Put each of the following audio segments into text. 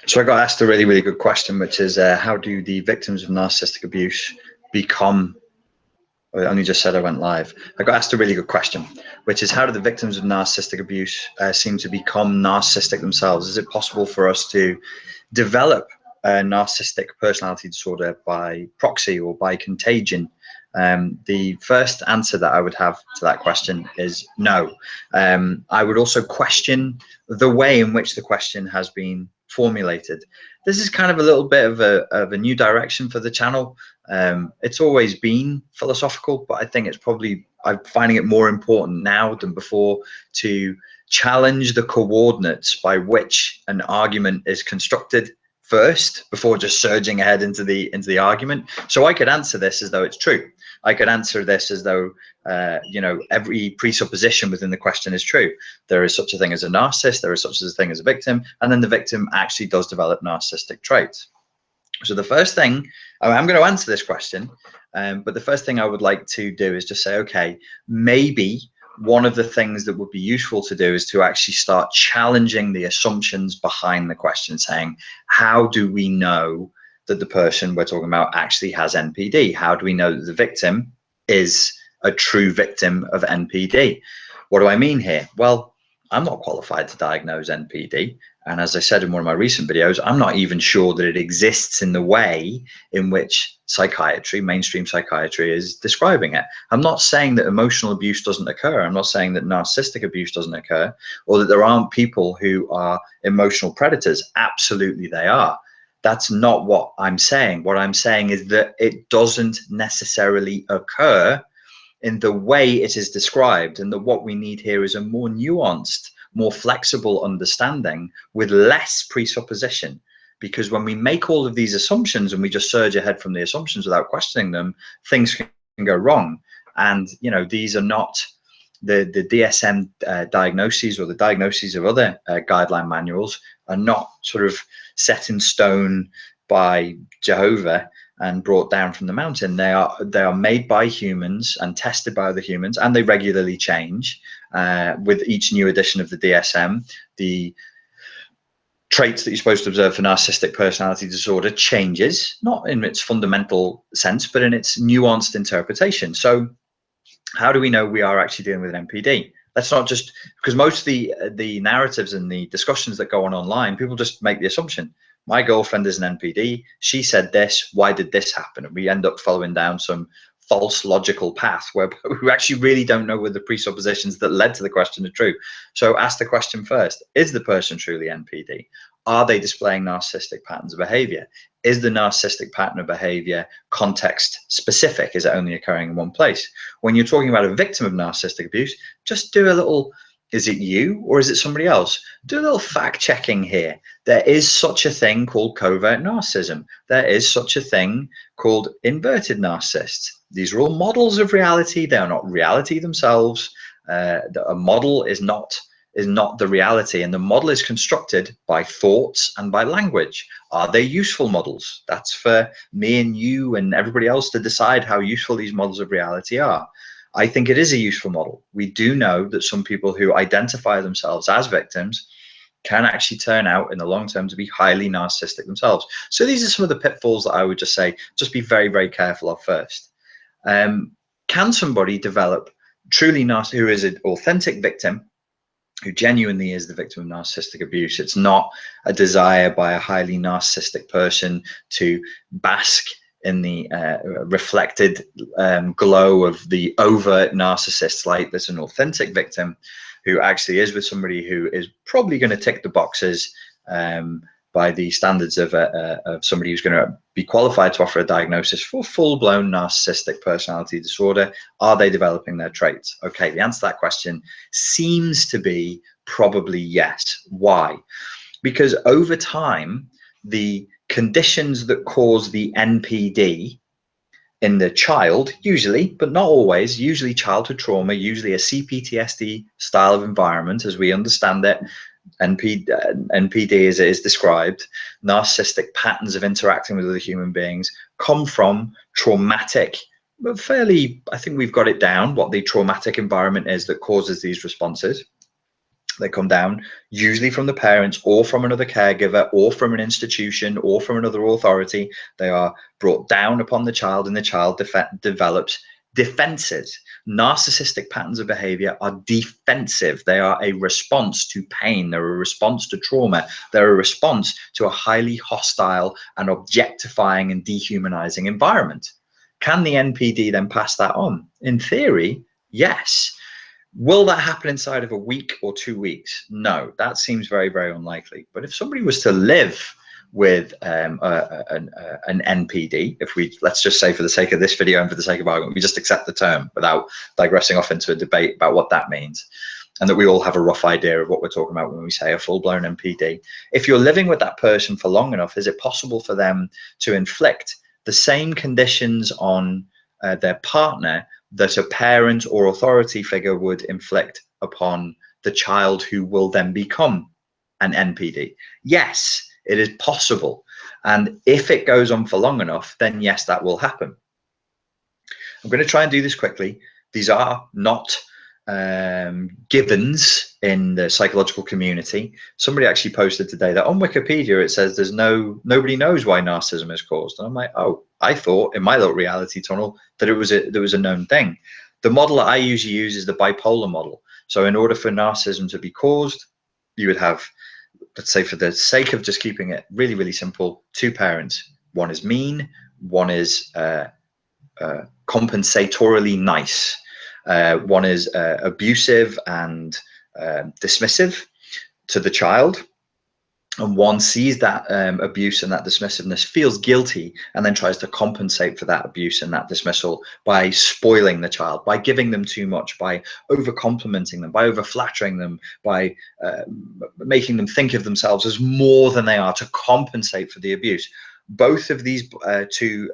So I got asked a really, really good question, which is how do the victims of narcissistic abuse become, I only just said I went live. I got asked a really good question, which is how do the victims of narcissistic abuse seem to become narcissistic themselves? Is it possible for us to develop a narcissistic personality disorder by proxy or by contagion? The first answer that I would have to that question is no. I would also question the way in which the question has been formulated. This is kind of a little bit of a new direction for the channel. It's always been philosophical, but I think it's probably, I'm finding it more important now than before to challenge the coordinates by which an argument is constructed first before just surging ahead into the argument. So I could answer this as though it's true. I could answer this as though every presupposition within the question is true. There is such a thing as a narcissist, there is such a thing as a victim, and then the victim actually does develop narcissistic traits. So the first thing, I'm going to answer this question, but the first thing I would like to do is just say, okay, maybe one of the things that would be useful to do is to actually start challenging the assumptions behind the question, saying, how do we know that the person we're talking about actually has NPD? How do we know that the victim is a true victim of NPD? What do I mean here? Well, I'm not qualified to diagnose NPD. And as I said in one of my recent videos, I'm not even sure that it exists in the way in which psychiatry, mainstream psychiatry, is describing it. I'm not saying that emotional abuse doesn't occur. I'm not saying that narcissistic abuse doesn't occur, or that there aren't people who are emotional predators. Absolutely they are. That's not what I'm saying. What I'm saying is that it doesn't necessarily occur in the way it is described, and that what we need here is a more nuanced, more flexible understanding with less presupposition. Because when we make all of these assumptions and we just surge ahead from the assumptions without questioning them, things can go wrong. And these are not the DSM diagnoses, or the diagnoses of other guideline manuals are not sort of set in stone by Jehovah and brought down from the mountain. They are made by humans and tested by other humans, and they regularly change with each new edition of the DSM. The traits that you're supposed to observe for narcissistic personality disorder changes, not in its fundamental sense, but in its nuanced interpretation. So how do we know we are actually dealing with an NPD? Let's not just, because most of the narratives and the discussions that go on online, people just make the assumption, my girlfriend is an NPD, she said this, why did this happen? And we end up following down some false logical path where we actually really don't know whether the presuppositions that led to the question are true. So ask the question first, is the person truly NPD? Are they displaying narcissistic patterns of behavior? Is the narcissistic pattern of behavior context specific? Is it only occurring in one place? When you're talking about a victim of narcissistic abuse, just do a little, is it you or is it somebody else? Do a little fact checking here. There is such a thing called covert narcissism. There is such a thing called inverted narcissists. These are all models of reality. They are not reality themselves. A model is not the reality, and the model is constructed by thoughts and by language. Are they useful models? That's for me and you and everybody else to decide how useful these models of reality are. I think it is a useful model. We do know that some people who identify themselves as victims can actually turn out in the long term to be highly narcissistic themselves. So these are some of the pitfalls that I would just say, just be very, very careful of first. Can somebody develop truly who is an authentic victim, who genuinely is the victim of narcissistic abuse? It's not a desire by a highly narcissistic person to bask in the reflected glow of the overt narcissist. Like, there's an authentic victim who actually is with somebody who is probably going to tick the boxes by the standards of somebody who's going to be qualified to offer a diagnosis for full-blown narcissistic personality disorder. Are they developing their traits? Okay, the answer to that question seems to be probably yes. Why? Because over time, the conditions that cause the NPD in the child, usually, but not always, usually childhood trauma, usually a CPTSD style of environment as we understand it, NPD as it is described, narcissistic patterns of interacting with other human beings, come from traumatic, but fairly, I think we've got it down, what the traumatic environment is that causes these responses. They come down usually from the parents or from another caregiver or from an institution or from another authority. They are brought down upon the child, and the child develops defenses. Narcissistic patterns of behavior are defensive. They are a response to pain. They're a response to trauma. They're a response to a highly hostile and objectifying and dehumanizing environment. Can the NPD then pass that on? In theory, yes. Will that happen inside of a week or 2 weeks? No, that seems very, very unlikely. But if somebody was to live with an NPD, if we, let's just say for the sake of this video and for the sake of argument, we just accept the term without digressing off into a debate about what that means, and that we all have a rough idea of what we're talking about when we say a full-blown NPD. If you're living with that person for long enough, is it possible for them to inflict the same conditions on their partner that a parent or authority figure would inflict upon the child who will then become an NPD? Yes, it is possible. And if it goes on for long enough, then yes, that will happen. I'm going to try and do this quickly. These are not givens in the psychological community. Somebody actually posted today that on Wikipedia it says nobody knows why narcissism is caused, and I'm like, oh, I thought in my little reality tunnel that there was a known thing. The model that I usually use is the bipolar model. So in order for narcissism to be caused, you would have, let's say for the sake of just keeping it really, really simple, two parents. One is mean, one is compensatorily nice. One is abusive and dismissive to the child, and one sees that abuse and that dismissiveness, feels guilty, and then tries to compensate for that abuse and that dismissal by spoiling the child, by giving them too much, by over complimenting them, by over flattering them, by making them think of themselves as more than they are to compensate for the abuse. Both of these two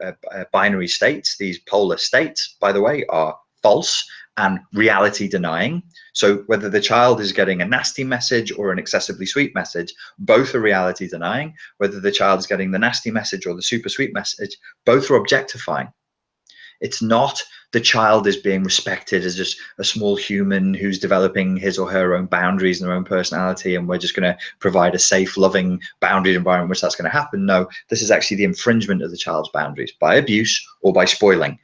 binary states, these polar states, by the way, are false and reality denying. So whether the child is getting a nasty message or an excessively sweet message, both are reality denying. Whether the child is getting the nasty message or the super sweet message, both are objectifying. It's not the child is being respected as just a small human who's developing his or her own boundaries and their own personality, and we're just going to provide a safe, loving, boundaried environment in which that's going to happen. No, this is actually the infringement of the child's boundaries by abuse or by spoiling.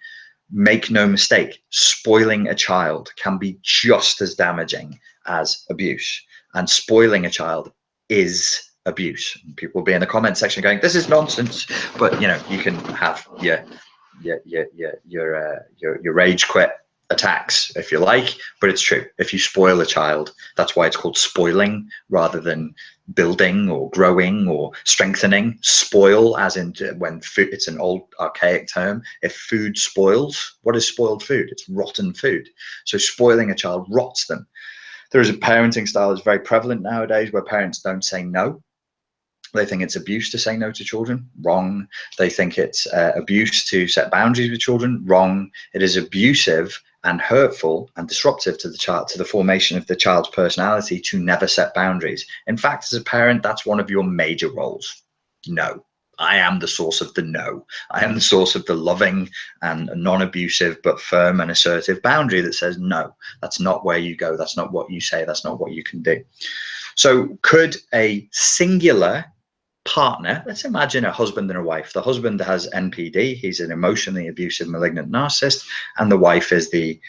Make no mistake, spoiling a child can be just as damaging as abuse, and spoiling a child is abuse. People will be in the comment section going, "This is nonsense," but you know, you can have your rage quit attacks if you like, but it's true. If you spoil a child, that's why it's called spoiling rather than building or growing or strengthening. Spoil, as in when food, it's an old archaic term. If food spoils, what is spoiled food? It's rotten food. So spoiling a child rots them. There is a parenting style that's very prevalent nowadays where parents don't say no. They think it's abuse to say no to children. Wrong. They think it's abuse to set boundaries with children. Wrong. It is abusive and hurtful and disruptive to the child, to the formation of the child's personality, to never set boundaries. In fact, as a parent, that's one of your major roles. No. I am the source of the no. I am the source of the loving and non-abusive but firm and assertive boundary that says no. That's not where you go. That's not what you say. That's not what you can do. So could a singular partner, let's imagine a husband and a wife. The husband has NPD, he's an emotionally abusive malignant narcissist, and the wife is the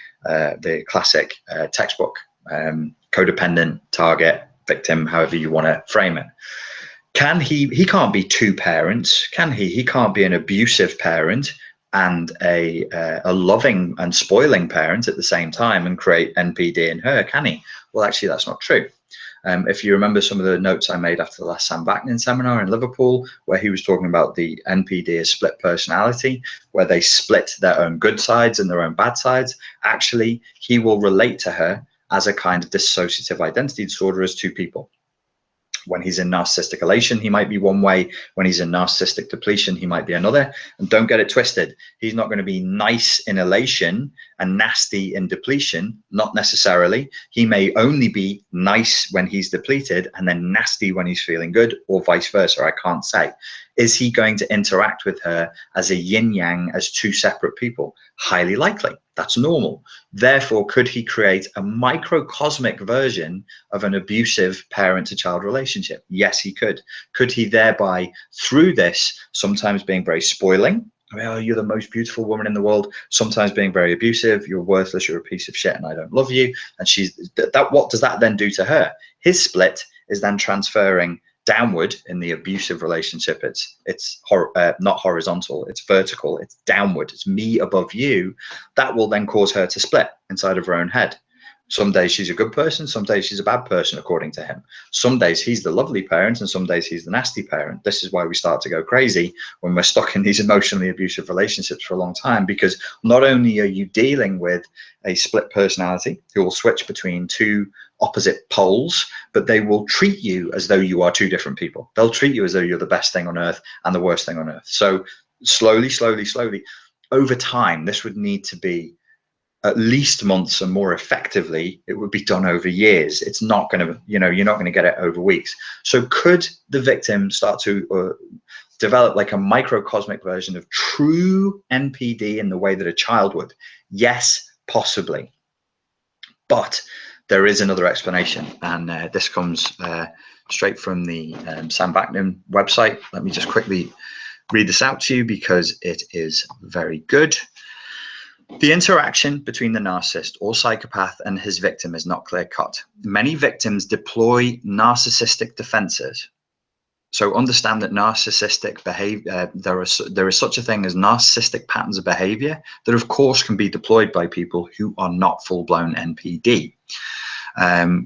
classic textbook codependent target victim, however you want to frame it. Can he can't be two parents, can he can't be an abusive parent and a loving and spoiling parent at the same time and create NPD in her, can he? Well, actually, that's not true. If you remember some of the notes I made after the last Sam Vaknin seminar in Liverpool, where he was talking about the NPD as split personality, where they split their own good sides and their own bad sides, actually, he will relate to her as a kind of dissociative identity disorder as two people. When he's in narcissistic elation, he might be one way. When he's in narcissistic depletion, he might be another. And don't get it twisted. He's not going to be nice in elation and nasty in depletion, not necessarily. He may only be nice when he's depleted and then nasty when he's feeling good, or vice versa. I can't say. Is he going to interact with her as a yin yang, as two separate people? Highly likely. That's normal. Therefore, could he create a microcosmic version of an abusive parent to child relationship? Yes, he could. Could he thereby, through this, sometimes being very spoiling? Oh, you're the most beautiful woman in the world. Sometimes being very abusive. You're worthless. You're a piece of shit, and I don't love you. And she's that. What does that then do to her? His split is then transferring downward in the abusive relationship. It's not horizontal. It's vertical. It's downward. It's me above you. That will then cause her to split inside of her own head. Some days she's a good person, some days she's a bad person, according to him. Some days he's the lovely parent, and some days he's the nasty parent. This is why we start to go crazy when we're stuck in these emotionally abusive relationships for a long time, because not only are you dealing with a split personality who will switch between two opposite poles, but they will treat you as though you are two different people. They'll treat you as though you're the best thing on earth and the worst thing on earth. So slowly, over time, this would need to be at least months, and more effectively, it would be done over years. It's not going to, you're not going to get it over weeks. So could the victim start to develop like a microcosmic version of true NPD in the way that a child would? Yes, possibly. But there is another explanation, and this comes straight from the Sam Vaknin website. Let me just quickly read this out to you because it is very good. The interaction between the narcissist or psychopath and his victim is not clear-cut. Many victims deploy narcissistic defenses. So understand that narcissistic behavior, there is such a thing as narcissistic patterns of behavior that, of course, can be deployed by people who are not full-blown NPD.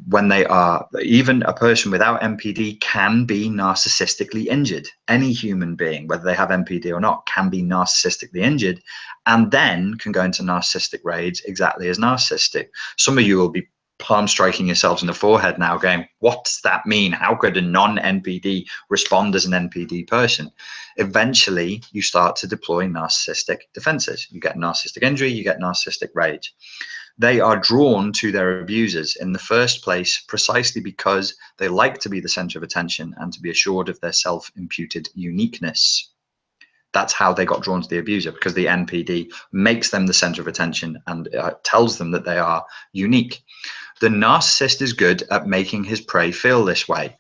When they are, even a person without NPD can be narcissistically injured. Any human being, whether they have NPD or not, can be narcissistically injured and then can go into narcissistic rage exactly as narcissistic. Some of you will be palm striking yourselves in the forehead now going, what does that mean? How could a non-NPD respond as an NPD person? Eventually, you start to deploy narcissistic defenses. You get narcissistic injury, you get narcissistic rage. They are drawn to their abusers in the first place precisely because they like to be the center of attention and to be assured of their self-imputed uniqueness. That's how they got drawn to the abuser, because the NPD makes them the center of attention and tells them that they are unique. The narcissist is good at making his prey feel this way.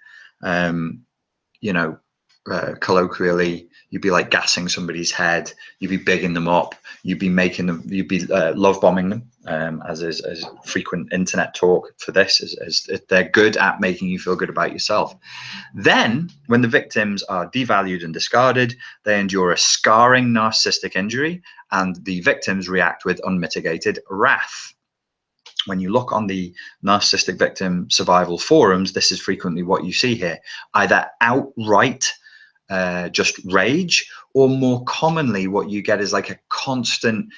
Colloquially, you'd be like gassing somebody's head, you'd be bigging them up, you'd be making them, you'd be love bombing them, as frequent internet talk for this, as they're good at making you feel good about yourself. Then when the victims are devalued and discarded, they endure a scarring narcissistic injury, and the victims react with unmitigated wrath. When you look on the narcissistic victim survival forums, this is frequently what you see here, either outright just rage, or more commonly what you get is like a constant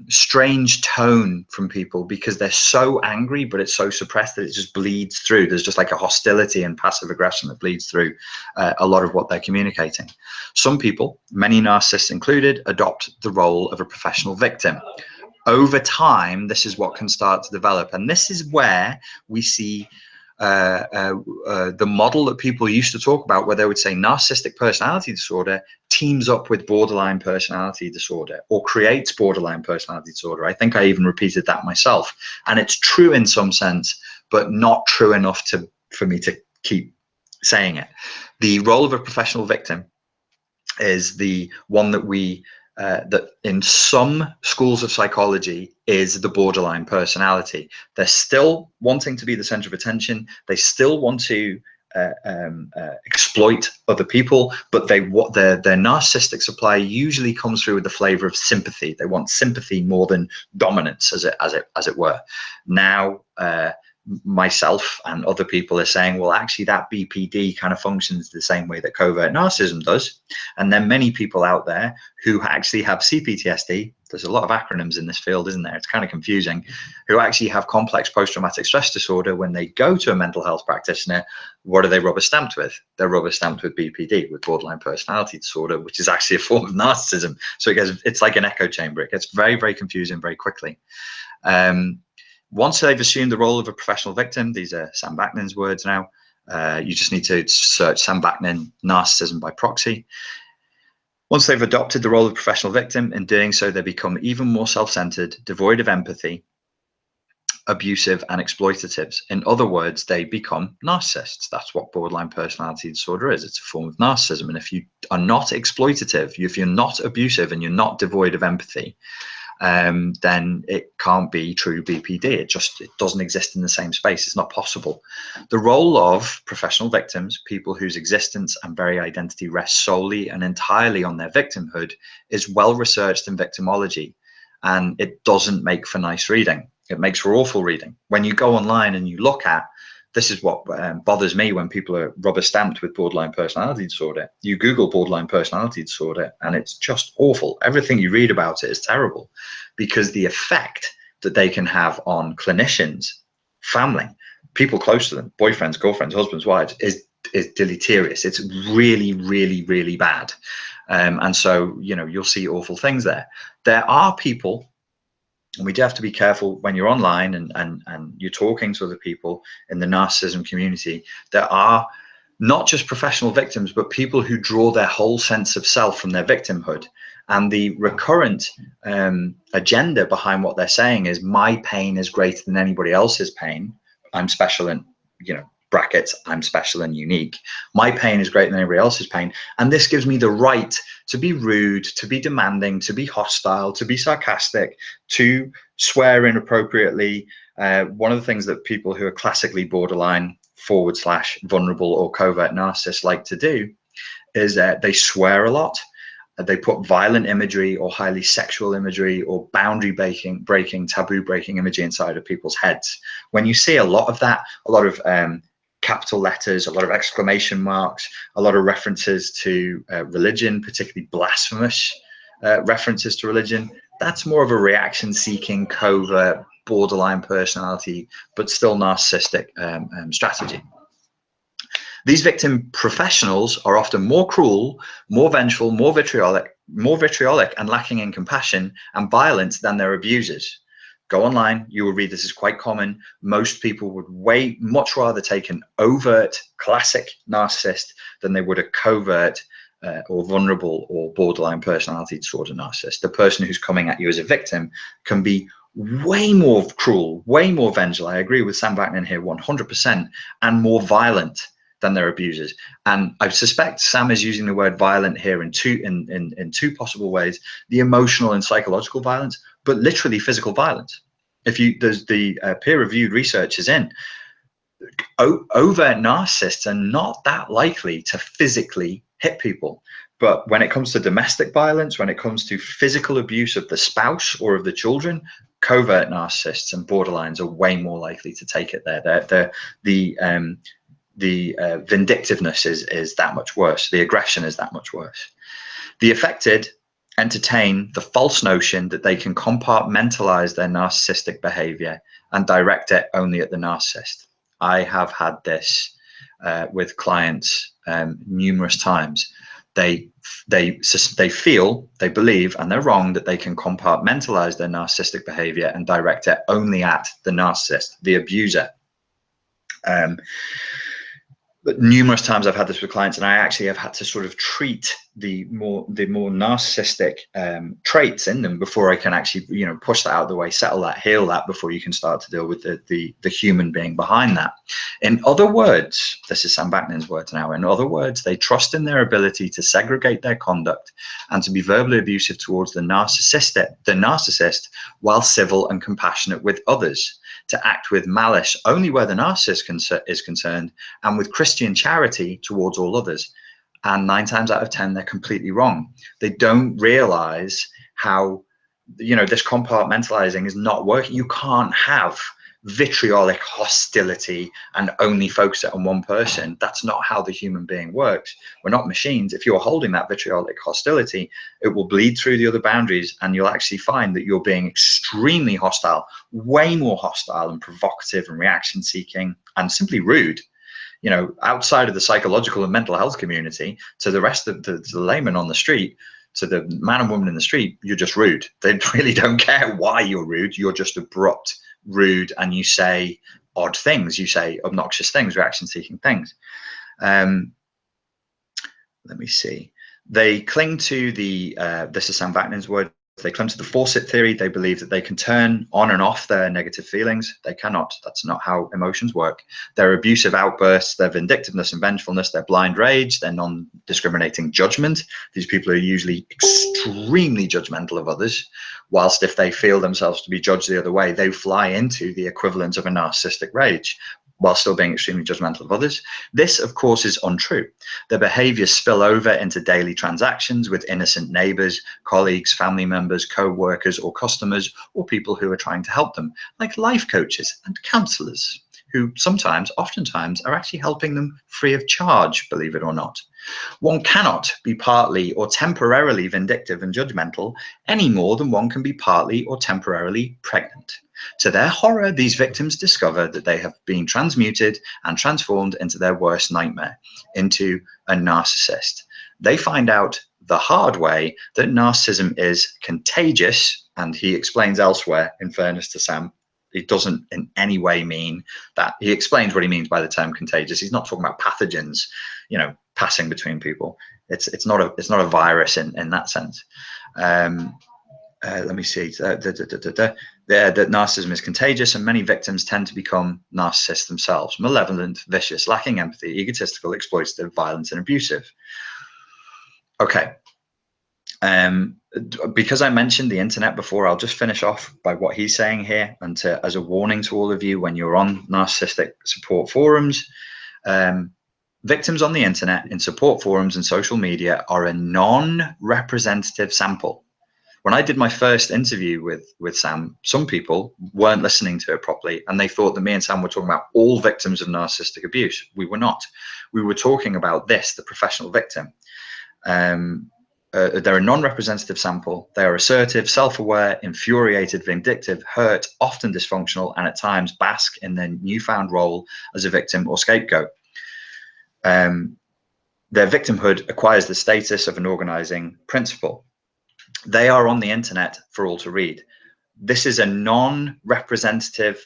strange tone from people because they're so angry, but it's so suppressed that it just bleeds through. There's just like a hostility and passive aggression that bleeds through a lot of what they're communicating. Some people, many narcissists included, adopt the role of a professional victim. Over time, this is what can start to develop, and this is where we see the model that people used to talk about, where they would say narcissistic personality disorder teams up with borderline personality disorder or creates borderline personality disorder. I think I even repeated that myself, and it's true in some sense, but not true enough for me to keep saying it. The role of a professional victim is the one that that in some schools of psychology is the borderline personality. They're still wanting to be the center of attention. They still want to exploit other people, but their narcissistic supply usually comes through with the flavor of sympathy. They want sympathy more than dominance, as it were. Now, myself and other people are saying, well, actually that BPD kind of functions the same way that covert narcissism does. And then many people out there who actually have CPTSD, there's a lot of acronyms in this field, isn't there? It's kind of confusing, who actually have complex post-traumatic stress disorder. When they go to a mental health practitioner, what are they rubber stamped with? They're rubber stamped with BPD, with borderline personality disorder, which is actually a form of narcissism. So it's like an echo chamber. It gets very, very confusing very quickly. Once they've assumed the role of a professional victim, these are Sam Vaknin's words now, You just need to search Sam Vaknin, Narcissism by Proxy. Once they've adopted the role of professional victim, in doing so, they become even more self-centered, devoid of empathy, abusive, and exploitative. In other words, they become narcissists. That's what borderline personality disorder is. It's a form of narcissism. And if you are not exploitative, if you're not abusive and you're not devoid of empathy, then it can't be true BPD. It doesn't exist in the same space. It's not possible. The role of professional victims, people whose existence and very identity rests solely and entirely on their victimhood, is well researched in victimology, and it doesn't make for nice reading. It makes for awful reading. When you go online and you look at, this is what bothers me when people are rubber stamped with borderline personality disorder. You Google borderline personality disorder and it's just awful. Everything you read about it is terrible, because the effect that they can have on clinicians, family, people close to them, boyfriends, girlfriends, husbands, wives, is deleterious. It's really, really, really bad. And so, you know, you'll see awful things there. There are people, and we do have to be careful when you're online and you're talking to other people in the narcissism community. There are not just professional victims, but people who draw their whole sense of self from their victimhood. And the recurrent agenda behind what they're saying is, my pain is greater than anybody else's pain. I'm special and, you know, brackets, I'm special and unique. My pain is greater than anybody else's pain. And this gives me the right to be rude, to be demanding, to be hostile, to be sarcastic, to swear inappropriately. One of the things that people who are classically borderline / vulnerable or covert narcissists like to do is they swear a lot. They put violent imagery or highly sexual imagery or boundary breaking, taboo breaking imagery inside of people's heads. When you see a lot of that, a lot of capital letters, a lot of exclamation marks, a lot of references to religion, particularly blasphemous references to religion, that's more of a reaction-seeking, covert, borderline personality, but still narcissistic strategy. These victim professionals are often more cruel, more vengeful, more vitriolic, and lacking in compassion and violence than their abusers. Go online, you will read this is quite common. Most people would much rather take an overt, classic narcissist than they would a covert or vulnerable or borderline personality disorder narcissist. The person who's coming at you as a victim can be way more cruel, way more vengeful. I agree with Sam Vaknin here 100%, and more violent than their abusers. And I suspect Sam is using the word violent here in two possible ways: the emotional and psychological violence, but literally physical violence. If you, there's the peer-reviewed research is in, overt narcissists are not that likely to physically hit people. But when it comes to domestic violence, when it comes to physical abuse of the spouse or of the children, covert narcissists and borderlines are way more likely to take it there. The vindictiveness is that much worse. The aggression is that much worse. The affected entertain the false notion that they can compartmentalize their narcissistic behavior and direct it only at the narcissist. I have had this with clients numerous times. They feel, they believe, and they're wrong, that they can compartmentalize their narcissistic behavior and direct it only at the narcissist, the abuser. But numerous times I've had this with clients, and I actually have had to sort of treat the more narcissistic traits in them before I can actually, you know, push that out of the way, settle that, heal that, before you can start to deal with the human being behind that. In other words, this is Sam Vaknin's words now. In other words, they trust in their ability to segregate their conduct and to be verbally abusive towards the narcissist, while civil and compassionate with others, to act with malice only where the narcissist is concerned, and with Christian charity towards all others. And 9 times out of 10, they're completely wrong. They don't realize how, you know, this compartmentalizing is not working. You can't have vitriolic hostility and only focus it on one person. That's not how the human being works. We're not machines. If you're holding that vitriolic hostility, it will bleed through the other boundaries, and you'll actually find that you're being extremely hostile, way more hostile and provocative and reaction seeking and simply rude. You know, outside of the psychological and mental health community, to the rest of the layman on the street, to the man and woman in the street, you're just rude. They really don't care why you're rude. You're just abrupt, rude, and you say odd things. You say obnoxious things, reaction-seeking things. Let me see. They cling to the, this is Sam Vaknin's word, they cling to the faucet theory. They believe that they can turn on and off their negative feelings. They cannot. That's not how emotions work. Their abusive outbursts, their vindictiveness and vengefulness, their blind rage, their non-discriminating judgment. These people are usually extremely judgmental of others, whilst if they feel themselves to be judged the other way, they fly into the equivalent of a narcissistic rage, while still being extremely judgmental of others. This, of course, is untrue. Their behaviors spill over into daily transactions with innocent neighbors, colleagues, family members, co-workers, or customers, or people who are trying to help them, like life coaches and counselors, who sometimes, oftentimes, are actually helping them free of charge, believe it or not. One cannot be partly or temporarily vindictive and judgmental any more than one can be partly or temporarily pregnant. To their horror, these victims discover that they have been transmuted and transformed into their worst nightmare, into a narcissist. They find out the hard way that narcissism is contagious, and he explains elsewhere, in fairness to Sam, it doesn't in any way mean that. He explains what he means by the term contagious. He's not talking about pathogens, you know, passing between people. It's not a virus in that sense. Let me see. That narcissism is contagious, and many victims tend to become narcissists themselves: malevolent, vicious, lacking empathy, egotistical, exploitative, violent, and abusive. Okay. Because I mentioned the internet before, I'll just finish off by what he's saying here, and as a warning to all of you when you're on narcissistic support forums. Victims on the internet, in support forums and social media, are a non-representative sample. When I did my first interview with Sam, some people weren't listening to it properly, and they thought that me and Sam were talking about all victims of narcissistic abuse. We were not. We were talking about this, the professional victim. They're a non-representative sample. They are assertive, self-aware, infuriated, vindictive, hurt, often dysfunctional, and at times bask in their newfound role as a victim or scapegoat. Their victimhood acquires the status of an organizing principle. They are on the internet for all to read. This is a non-representative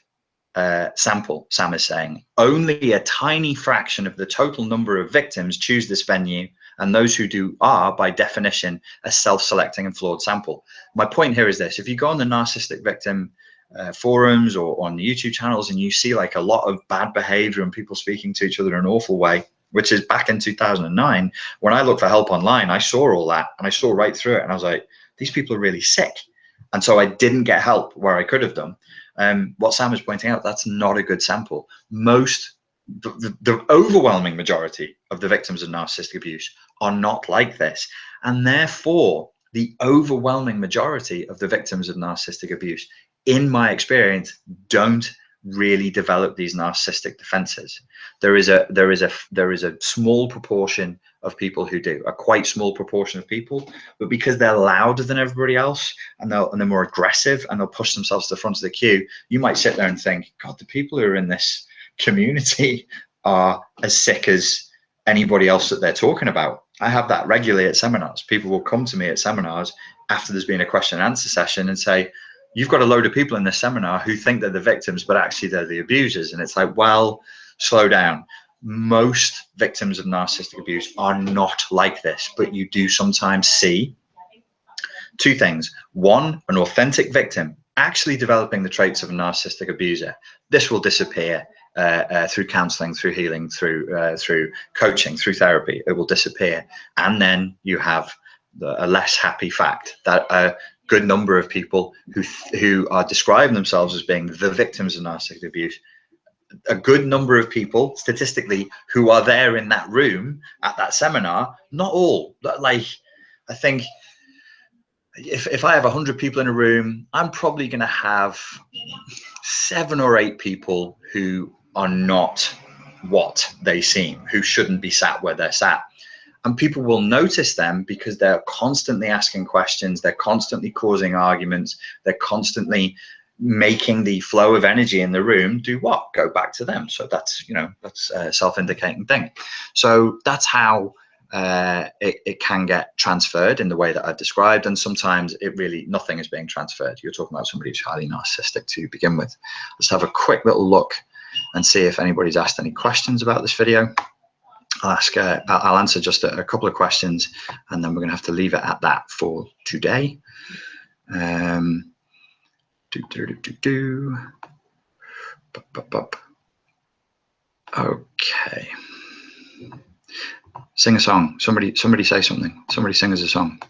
sample, Sam is saying. Only a tiny fraction of the total number of victims choose this venue, and those who do are, by definition, a self-selecting and flawed sample. My point here is this: if you go on the narcissistic victim forums or on the YouTube channels and you see like a lot of bad behavior and people speaking to each other in an awful way, which is back in 2009, when I looked for help online, I saw all that and I saw right through it, and I was like, these people are really sick. And so I didn't get help where I could have done. What Sam is pointing out, that's not a good sample. The overwhelming majority of the victims of narcissistic abuse are not like this. And therefore, the overwhelming majority of the victims of narcissistic abuse, in my experience, don't really develop these narcissistic defenses. There is a small proportion of people who do, a quite small proportion of people, but because they're louder than everybody else and they're more aggressive and they'll push themselves to the front of the queue, you might sit there and think, God, the people who are in this community are as sick as anybody else that they're talking about. I have that regularly at seminars. People will come to me at seminars after there's been a question and answer session and say, you've got a load of people in this seminar who think they're the victims, but actually they're the abusers. And it's like, well, slow down. Most victims of narcissistic abuse are not like this, but you do sometimes see two things. One, an authentic victim actually developing the traits of a narcissistic abuser. This will disappear through counseling, through healing, through coaching, through therapy. It will disappear. And then you have a less happy fact that a good number of people who are describing themselves as being the victims of narcissistic abuse, a good number of people statistically who are there in that room at that seminar, not all, like, I think if I have 100 people in a room, I'm probably going to have 7 or 8 people who are not what they seem, who shouldn't be sat where they're sat. And people will notice them because they're constantly asking questions, they're constantly causing arguments, they're constantly making the flow of energy in the room do what? Go back to them. So that's, you know, that's a self-indicating thing. So that's how it can get transferred in the way that I've described. And sometimes it really, nothing is being transferred. You're talking about somebody who's highly narcissistic to begin with. Let's have a quick little look and see if anybody's asked any questions about this video. I'll answer just a couple of questions, and then we're going to have to leave it at that for today. Okay. Sing a song. Somebody say something. Somebody sing us a song.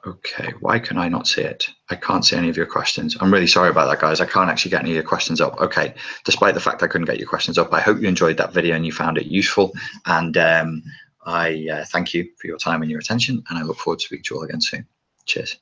Okay, why can I not see it? I can't see any of your questions. I'm really sorry about that, guys. I can't actually get any of your questions up. Okay, despite the fact I couldn't get your questions up, I hope you enjoyed that video and you found it useful. And I thank you for your time and your attention, and I look forward to speaking to you all again soon. Cheers.